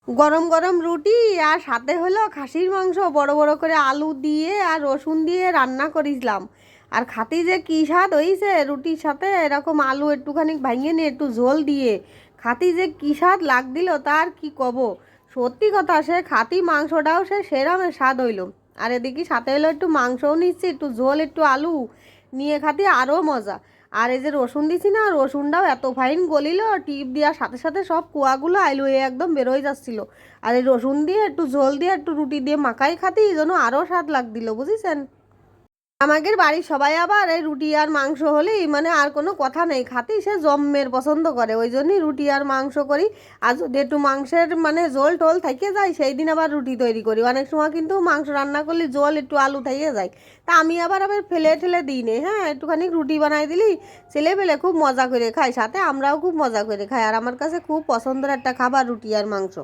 গরম গরম রুটি আর সাথে হলো খাসির মাংস বড় বড় করে আলু দিয়ে আর রসুন দিয়ে রান্না করেছিলাম। আর খাতি যে কী স্বাদ হয়েছে রুটির সাথে এরকম আলু একটুখানি ভাঙিয়ে নিয়ে একটু ঝোল দিয়ে খাতি যে কী স্বাদ লাগছিল তার কি কব। সত্যি কথা, সে খাতি মাংসটাও সে সেরমের স্বাদ হইল। আর এদিকে সাথে হলো একটু মাংসও নিচ্ছি, একটু ঝোল একটু আলু নিয়ে খাতি আরও মজা। আর এই যে রসুন দিছি না, রসুনটাও এত ফাইন গলিল, টিপ দেওয়ার সাথে সাথে সব কুয়াগুলো আইলো একদম বেরোয় যাচ্ছিল। আর এই রসুন দিয়ে একটু ঝোল দিয়ে একটু রুটি দিয়ে মাখাই খাতি এই জন্য আরও স্বাদ লাগছিল, বুঝেছেন। আমাদের বাড়ির সবাই আবার এই রুটি আর মাংস হলেই মানে আর কোনো কথা নেই, খাতি সে জম্মের পছন্দ করে, ওই জন্যই রুটি আর মাংস করি। আর যদি একটু মাংসের মানে ঝোল টোল থেকে যায় সেই দিন আবার রুটি তৈরি করি। অনেক সময় কিন্তু মাংস রান্না করলে ঝোল একটু আলু থেকে যায়, তা আমি আবার ফেলে ঠেলে দিই নে, হ্যাঁ একটুখানি রুটি বানাই দিলি ছেলে পেলে খুব মজা করে খায়, সাথে আমরাও খুব মজা করে খাই। আর আমার কাছে খুব পছন্দের একটা খাবার রুটি আর মাংস।